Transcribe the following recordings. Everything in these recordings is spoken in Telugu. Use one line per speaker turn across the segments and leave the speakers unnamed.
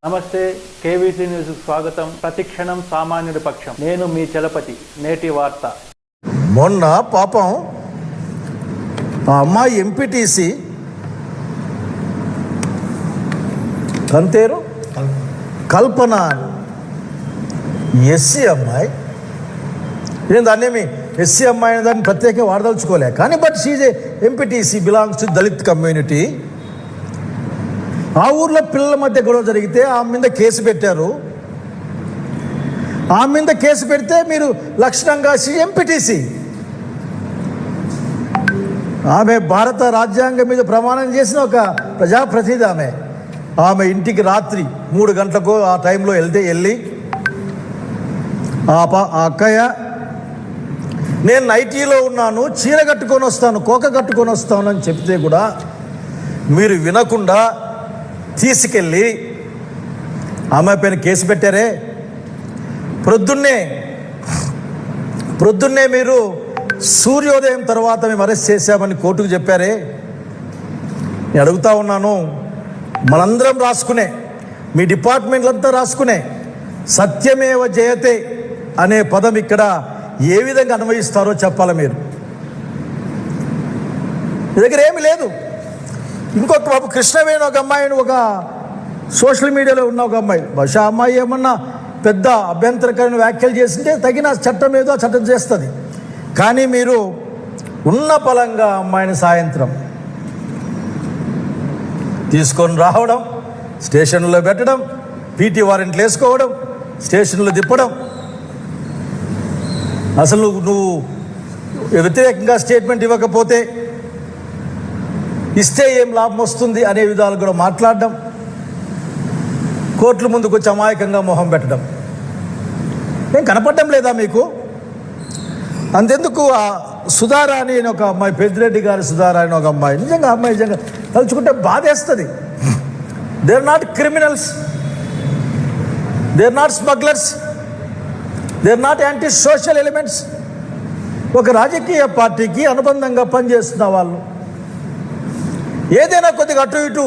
నమస్తే, కేవీసీ న్యూస్ స్వాగతం. ప్రతిక్షణం సామాన్యుడి పక్షం. నేను మీ చలపతి. నేటి వార్త.
మొన్న పాపం ఆ అమ్మాయి ఎంపీటీసీ కంతేరు కల్పన ఎస్సీ అమ్మాయి. నేను దాన్నేమి ఎస్సీ అమ్మాయి అనే దాన్ని ప్రత్యేకంగా వాడదలుచుకోలే, కానీ but she's MPTC belongs to Dalit community. ఆ ఊర్లో పిల్లల మధ్య గొడవ జరిగితే ఆమె మీద కేసు పెట్టారు. ఆమె మీద కేసు పెడితే మీరు లక్షణంగా ఎంపీటీసీ, ఆమె భారత రాజ్యాంగం మీద ప్రమాణం చేసిన ఒక ప్రజాప్రతినిధి. ఆమె ఇంటికి రాత్రి 3 గంటలకు ఆ టైంలో వెళ్ళి ఆ అక్కయ్య నేను నైటీలో ఉన్నాను, చీర కట్టుకొని వస్తాను, కోక కట్టుకొని వస్తాను అని చెప్తే కూడా మీరు వినకుండా తీసుకెళ్ళి ఆమె పైన కేసు పెట్టారే. ప్రొద్దున్నే మీరు సూర్యోదయం తర్వాత మేము అరెస్ట్ చేశామని కోర్టుకు చెప్పారే. నేను అడుగుతా ఉన్నాను, మనందరం రాసుకునే, మీ డిపార్ట్మెంట్లంతా రాసుకునే సత్యమేవ జయతే అనే పదం ఇక్కడ ఏ విధంగా అన్వయిస్తారో చెప్పాలి మీరు. మీ దగ్గర ఏమి లేదు. ఇంకొక బాబు కృష్ణవేణి ఒక అమ్మాయిని ఒక సోషల్ మీడియాలో ఉన్న ఒక అమ్మాయి, బహుశా అమ్మాయి ఏమన్నా పెద్ద అభ్యంతరకరమైన వ్యాఖ్యలు చేసింటే తగిన చట్టం ఏదో చట్టం చేస్తుంది. కానీ మీరు ఉన్న పలంగా అమ్మాయిని సాయంత్రం తీసుకొని రావడం, స్టేషన్లో పెట్టడం, పీటీ వారెంట్లు వేసుకోవడం, స్టేషన్లో తిప్పడం, అసలు నువ్వు వ్యతిరేకంగా స్టేట్మెంట్ ఇవ్వకపోతే ఇస్తే ఏం లాభం వస్తుంది అనే విధాలు కూడా మాట్లాడడం, కోర్టుల ముందుకు వచ్చి అమాయకంగా మొహం పెట్టడం. ఏం కనపడడం లేదా మీకు? అంతెందుకు ఆ సుధారాణి అని ఒక అమ్మాయి, పెద్దిరెడ్డి గారి సుధారాణి ఒక అమ్మాయి, నిజంగా అమ్మాయి నిజంగా తలుచుకుంటే బాధేస్తుంది. They are not criminals, they are not smugglers, they are not anti social elements. ఒక రాజకీయ పార్టీకి అనుబంధంగా పనిచేస్తున్న వాళ్ళు ఏదైనా కొద్దిగా అటు ఇటు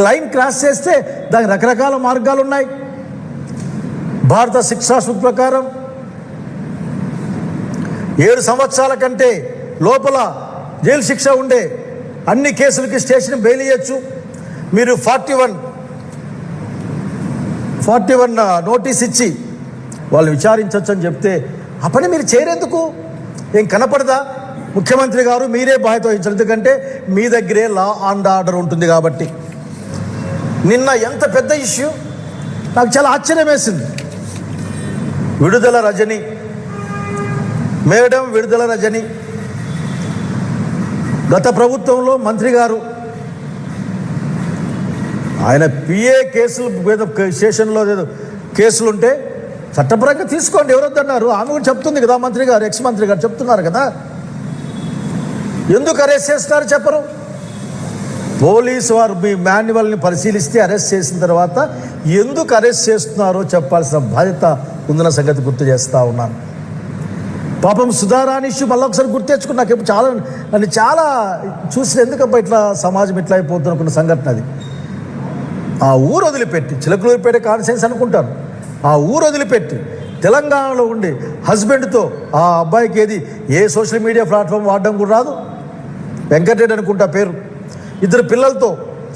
లైన్ క్రాస్ చేస్తే దానికి రకరకాల మార్గాలు ఉన్నాయి. భారత శిక్షా సూత్ర ప్రకారం 7 సంవత్సరాల కంటే లోపల జైలు శిక్ష ఉండే అన్ని కేసులకి స్టేషన్ బెయిల్ ఇవ్వచ్చు. మీరు 41 నోటీస్ ఇచ్చి వాళ్ళు విచారించవచ్చు అని చెప్తే ఆ పని మీరు చేయరెందుకు? ఏం కనపడదా? ముఖ్యమంత్రి గారు మీరే బాధ్యత వహించారు, ఎందుకంటే మీ దగ్గరే లా అండ్ ఆర్డర్ ఉంటుంది కాబట్టి. నిన్న ఎంత పెద్ద ఇష్యూ, నాకు చాలా ఆశ్చర్యం వేసింది. విడుదల రజని మేడం, విడుదల రజని గత ప్రభుత్వంలో మంత్రి గారు, ఆయన పిఏ కేసులు మీద స్టేషన్లో కేసులుంటే చట్టపరంగా తీసుకోండి, ఎవరొద్దన్నారు. ఆమె కూడా చెప్తుంది కదా, మంత్రి గారు, ఎక్స్ మంత్రి గారు చెప్తున్నారు కదా. ఎందుకు అరెస్ట్ చేస్తున్నారు చెప్పరు? పోలీసు వారు మీ మాన్యువల్ని పరిశీలిస్తే అరెస్ట్ చేసిన తర్వాత ఎందుకు అరెస్ట్ చేస్తున్నారో చెప్పాల్సిన బాధ్యత ఉందన్న సంగతి గుర్తు చేస్తూ ఉన్నాను. పాపం సుధారాణి ఇష్యూ మళ్ళీ ఒకసారి గుర్తు తెచ్చుకుని నాకు నన్ను చాలా చూసిన, ఎందుకబ్బా ఇట్లా సమాజం ఇట్లా అయిపోతున్న సంఘటన అది. ఆ ఊరు వదిలిపెట్టి, చిలకలూరిపేట కాన్స్టిట్యుయెన్సీ అనుకుంటాను, ఆ ఊరు వదిలిపెట్టి తెలంగాణలో ఉండి హస్బెండ్తో, ఆ అబ్బాయికి ఏ సోషల్ మీడియా ప్లాట్ఫామ్ వాడడం కూడా రాదు, వెంకటరెడ్డి అనుకుంటా పేరు, 2 పిల్లలతో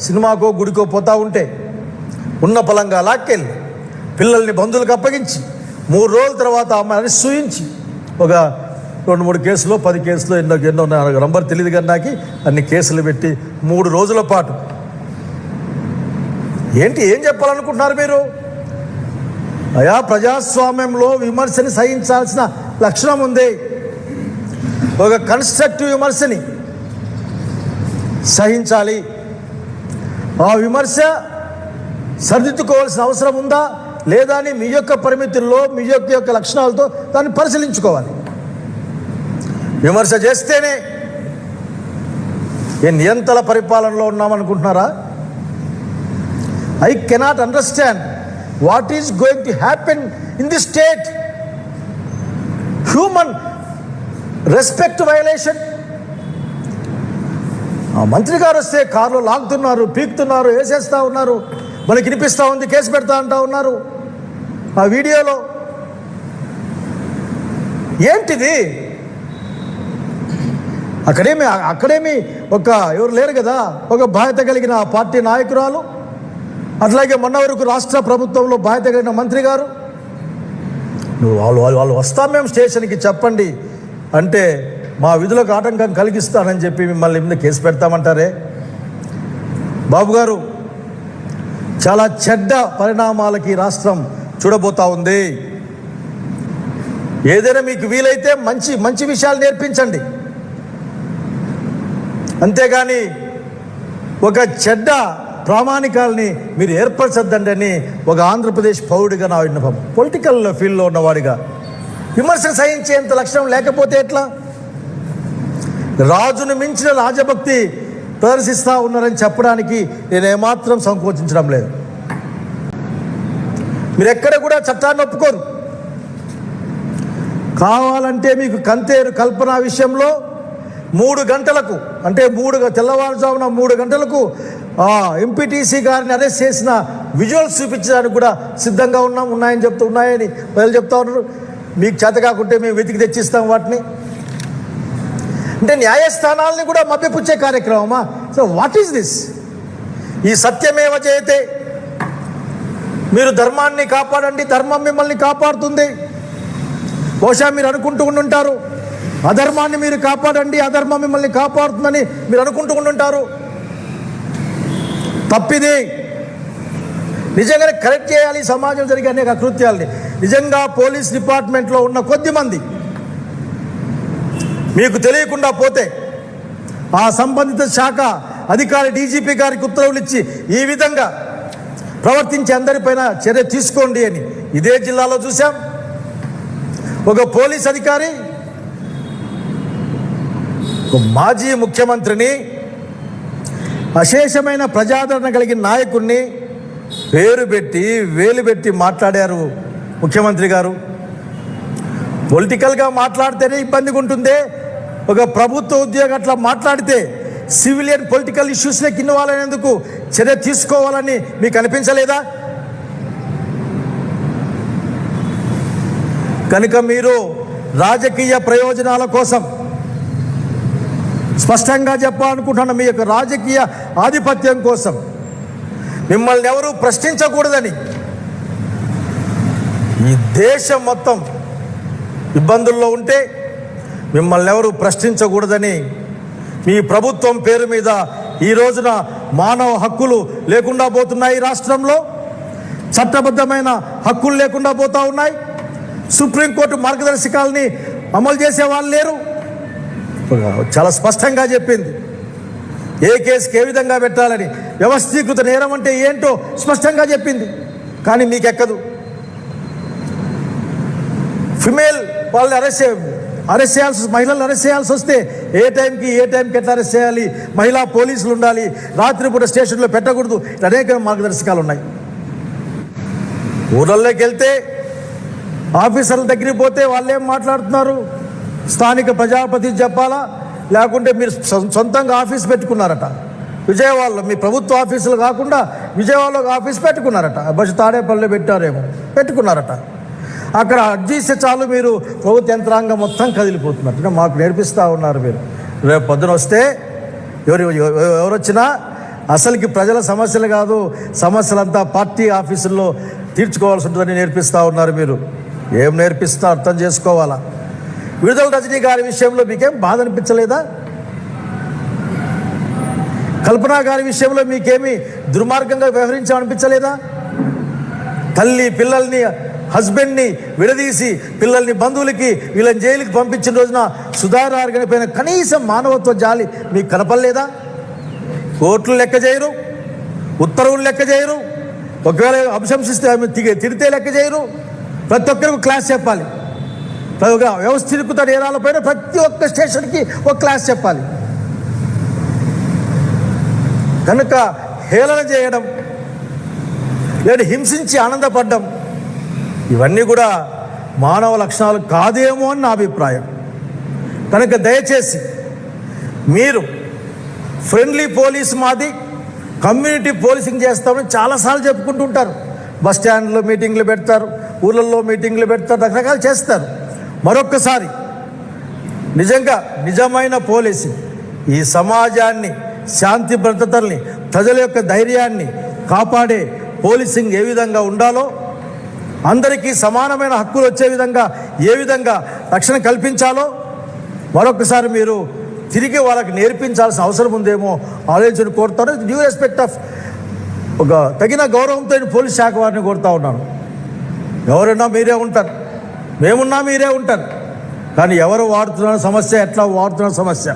సినిమాకో గుడికో పోతా ఉంటే ఉన్న పలంగా లాక్కెళ్ళి పిల్లల్ని బంధువులకు అప్పగించి 3 రోజుల తర్వాత అమ్మాయి అరెస్ట్ చూయించి ఒక 2-3 కేసులో 10 కేసులో ఎన్నో నంబర్ తెలియదు కానీ నాకు అన్ని కేసులు పెట్టి 3 రోజుల పాటు ఏం చెప్పాలనుకుంటున్నారు మీరు? అయా, ప్రజాస్వామ్యంలో విమర్శని సహించాల్సిన లక్షణం ఉంది. ఒక కన్స్ట్రక్టివ్ విమర్శని సహించాలి. ఆ విమర్శ సరిదిద్దుకోవాల్సిన అవసరం ఉందా లేదా అని మీ యొక్క పరిమితుల్లో, మీ యొక్క లక్షణాలతో దాన్ని పరిశీలించుకోవాలి. విమర్శ చేస్తేనే నియంత్రణ పరిపాలనలో ఉన్నామనుకుంటున్నారా? I cannot understand what is going to happen in this state. Human respect violation. ఆ మంత్రి గారు వస్తే కారులో లాగుతున్నారు, పీకుతున్నారు, వేసేస్తూ ఉన్నారు. మనకి వినిపిస్తూ ఉంది, కేసు పెడతా అంటా ఉన్నారు ఆ వీడియోలో. ఏంటిది? అక్కడేమి ఒక ఎవరు లేరు కదా, ఒక బాధ్యత కలిగిన పార్టీ నాయకురాలు, అట్లాగే మొన్న వరకు రాష్ట్ర ప్రభుత్వంలో బాధ్యత కలిగిన మంత్రి గారు. వాళ్ళు వస్తాం మేము స్టేషన్కి చెప్పండి అంటే మా విధులకు ఆటంకం కలిగిస్తానని చెప్పి మిమ్మల్ని మీద కేసు పెడతామంటారే. బాబు గారు, చాలా చెడ్డ పరిణామాలకి రాష్ట్రం చూడబోతా ఉంది. ఏదైనా మీకు వీలైతే మంచి మంచి విషయాలు నేర్పించండి, అంతేగాని ఒక చెడ్డ ప్రామాణికాలని మీరు ఏర్పరచద్దండి అని ఒక ఆంధ్రప్రదేశ్ పౌరుడిగా నా విన్నపం. పొలిటికల్ ఫీల్డ్లో ఉన్నవాడిగా విమర్శ సహించేంత లక్షణం లేకపోతే ఎట్లా? రాజును మించిన రాజభక్తి ప్రదర్శిస్తూ ఉన్నారని చెప్పడానికి నేను ఏమాత్రం సంకోచించడం లేదు. మీరు ఎక్కడ కూడా చట్టాన్ని ఒప్పుకోరు. కావాలంటే మీకు కంతేరు కల్పన విషయంలో 3 గంటలకు, అంటే తెల్లవారుజామున 3 గంటలకు ఎంపీటీసీ గారిని అరెస్ట్ చేసిన విజువల్స్ చూపించడానికి కూడా సిద్ధంగా ఉన్నాయని ఉన్నాయని ప్రజలు చెప్తా ఉన్నారు. మీకు చేత కాకుంటే మేము వెతికి తెచ్చిస్తాం వాటిని. అంటే న్యాయస్థానాలని కూడా మభ్యపుచ్చే కార్యక్రమమా? So what is this? ఈ సత్యమేవ జయతే, మీరు ధర్మాన్ని కాపాడండి, ధర్మం మిమ్మల్ని కాపాడుతుంది. బహుశా మీరు అనుకుంటూ ఉండుంటారు, అధర్మాన్ని మీరు కాపాడండి, అధర్మం మిమ్మల్ని కాపాడుతుందని మీరు అనుకుంటూ ఉండుంటారు. తప్పిది. నిజంగానే కరెక్ట్ చేయాలి సమాజం జరిగే అనేక అకృత్యాలని. నిజంగా పోలీస్ డిపార్ట్మెంట్లో ఉన్న కొద్దిమంది మీకు తెలియకుండా పోతే ఆ సంబంధిత శాఖ అధికారి డీజీపీ గారికి ఉత్తర్వులు ఇచ్చి ఈ విధంగా ప్రవర్తించే అందరిపైన చర్య తీసుకోండి అని ఇదే జిల్లాలో చూసాం. ఒక పోలీస్ అధికారి ఒక మాజీ ముఖ్యమంత్రిని, అశేషమైన ప్రజాదరణ కలిగిన నాయకుడిని పేరు పెట్టి వేలు పెట్టి మాట్లాడారు ముఖ్యమంత్రి గారు. పొలిటికల్గా మాట్లాడితేనే ఇబ్బందిగా ఉంటుంది. ఒక ప్రభుత్వ ఉద్యోగి అట్లా మాట్లాడితే సివిలియన్ పొలిటికల్ ఇష్యూస్లోకి ఇన్వాల్వ్ అయినందుకు చర్య తీసుకోవాలని మీకు అనిపించలేదా? కనుక మీరు రాజకీయ ప్రయోజనాల కోసం స్పష్టంగా చెప్పాలనుకుంటున్న మీ యొక్క రాజకీయ ఆధిపత్యం కోసం మిమ్మల్ని ఎవరూ ప్రశ్నించకూడదని, ఈ దేశం మొత్తం ఇబ్బందుల్లో ఉంటే మిమ్మల్ని ఎవరు ప్రశ్నించకూడదని మీ ప్రభుత్వం పేరు మీద ఈ రోజున మానవ హక్కులు లేకుండా పోతున్నాయి. రాష్ట్రంలో చట్టబద్ధమైన హక్కులు లేకుండా పోతూ ఉన్నాయి. సుప్రీంకోర్టు మార్గదర్శకాలని అమలు చేసే వాళ్ళు లేరు. చాలా స్పష్టంగా చెప్పింది ఏ కేసుకి ఏ విధంగా పెట్టాలని. వ్యవస్థీకృత నేరం అంటే ఏంటో స్పష్టంగా చెప్పింది. కానీ మీకెక్కదు. ఫిమేల్ వాళ్ళని అరెస్ట్ చేయాల్సి, మహిళలను అరెస్ట్ చేయాల్సి వస్తే ఏ టైంకి ఎట్లా అరెస్ట్ చేయాలి, మహిళా పోలీసులు ఉండాలి, రాత్రిపూట స్టేషన్లో పెట్టకూడదు, అనేక మార్గదర్శకాలు ఉన్నాయి. ఊళ్ళల్లోకి వెళ్తే ఆఫీసర్ల దగ్గరికి పోతే వాళ్ళు ఏం మాట్లాడుతున్నారు? స్థానిక ప్రజాపతి చెప్పాలా, లేకుంటే మీరు సొంతంగా ఆఫీస్ పెట్టుకున్నారట విజయవాడలో. మీ ప్రభుత్వ ఆఫీసులు కాకుండా విజయవాడలో ఆఫీస్ పెట్టుకున్నారట. బస్సు తాడేపల్లిలో పెట్టుకున్నారట. అక్కడ అర్జీస్తే చాలు మీరు ప్రభుత్వ యంత్రాంగం మొత్తం కదిలిపోతున్నట్టుగా మాకు నేర్పిస్తూ ఉన్నారు. మీరు రేపు పొద్దున వస్తే ఎవరు వచ్చినా అసలుకి ప్రజల సమస్యలు కాదు, సమస్యలంతా పార్టీ ఆఫీసుల్లో తీర్చుకోవాల్సి ఉంటుందని నేర్పిస్తూ ఉన్నారు. మీరు ఏం నేర్పిస్తా అర్థం చేసుకోవాలా. విడుదల రజనీ గారి విషయంలో మీకేం బాధ అనిపించలేదా? కల్పన గారి విషయంలో మీకేమీ దుర్మార్గంగా వ్యవహరించామనిపించలేదా? తల్లి పిల్లల్ని, హస్బెండ్ని విడదీసి పిల్లల్ని బంధువులకి వీళ్ళని జైలుకి పంపించిన రోజున సుధారారు గనిపోయిన కనీసం మానవత్వ జాలి మీకు కనపడలేదా? కోర్టులు లెక్క చేయరు, ఉత్తర్వులు లెక్క చేయరు, ఒకవేళ అభిశంసిస్తే తిడితే లెక్క చేయరు. ప్రతి ఒక్కరికి క్లాస్ చెప్పాలి. వ్యవస్థీకృత నేరాలపైన ప్రతి ఒక్క స్టేషన్కి ఒక క్లాస్ చెప్పాలి. కనుక హేళన చేయడం లేదా హింసించి ఆనందపడడం ఇవన్నీ కూడా మానవ లక్షణాలు కాదేమో అని నా అభిప్రాయం. కనుక దయచేసి మీరు ఫ్రెండ్లీ పోలీస్ మాది, కమ్యూనిటీ పోలీసింగ్ చేస్తామని చాలాసార్లు చెప్పుకుంటూ ఉంటారు. బస్ స్టాండ్లో మీటింగ్లు పెడతారు, ఊళ్ళల్లో మీటింగ్లు పెడతారు, రకరకాలు చేస్తారు. మరొక్కసారి నిజంగా నిజమైన పోలీసింగ్ ఈ సమాజాన్ని, శాంతి భద్రతల్ని, ప్రజల యొక్క ధైర్యాన్ని కాపాడే పోలీసింగ్ ఏ విధంగా ఉండాలో, అందరికీ సమానమైన హక్కులు వచ్చే విధంగా ఏ విధంగా రక్షణ కల్పించాలో మరొకసారి మీరు తిరిగి వాళ్ళకి నేర్పించాల్సిన అవసరం ఉందేమో ఆలోచన కోరుతాను. డ్యూ రెస్పెక్ట్ ఆఫ్ ఒక తగిన గౌరవంతో పోలీస్ శాఖ వారిని కోరుతా ఉన్నాను. ఎవరైనా మీరే ఉంటారు, మేమున్నా మీరే ఉంటారు, కానీ ఎవరు వాడుతున్న సమస్య, ఎట్లా వాడుతున్న సమస్య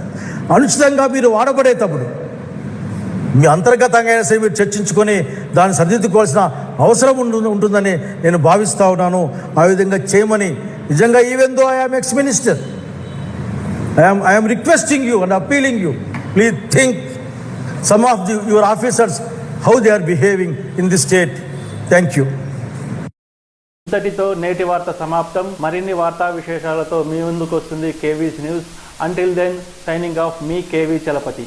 అనుచితంగా మీరు వాడబడేటప్పుడు మీ అంతర్గతంగా అయినా సరే మీరు చర్చించుకొని దాన్ని సరిదిద్దుకోవాల్సిన అవసరం ఉంటుందని నేను భావిస్తూ ఉన్నాను. ఆ విధంగా చేయమని నిజంగా even though I am ex minister, I am requesting you and appealing you, please think some of your officers how they are behaving in this state. Thank you.
ఇంతటితో నేటి వార్త సమాప్తం. మరిన్ని వార్తా విశేషాలతో మీ ముందుకు వస్తుంది KV's news. Until then signing off మీ కేవీ చలపతి.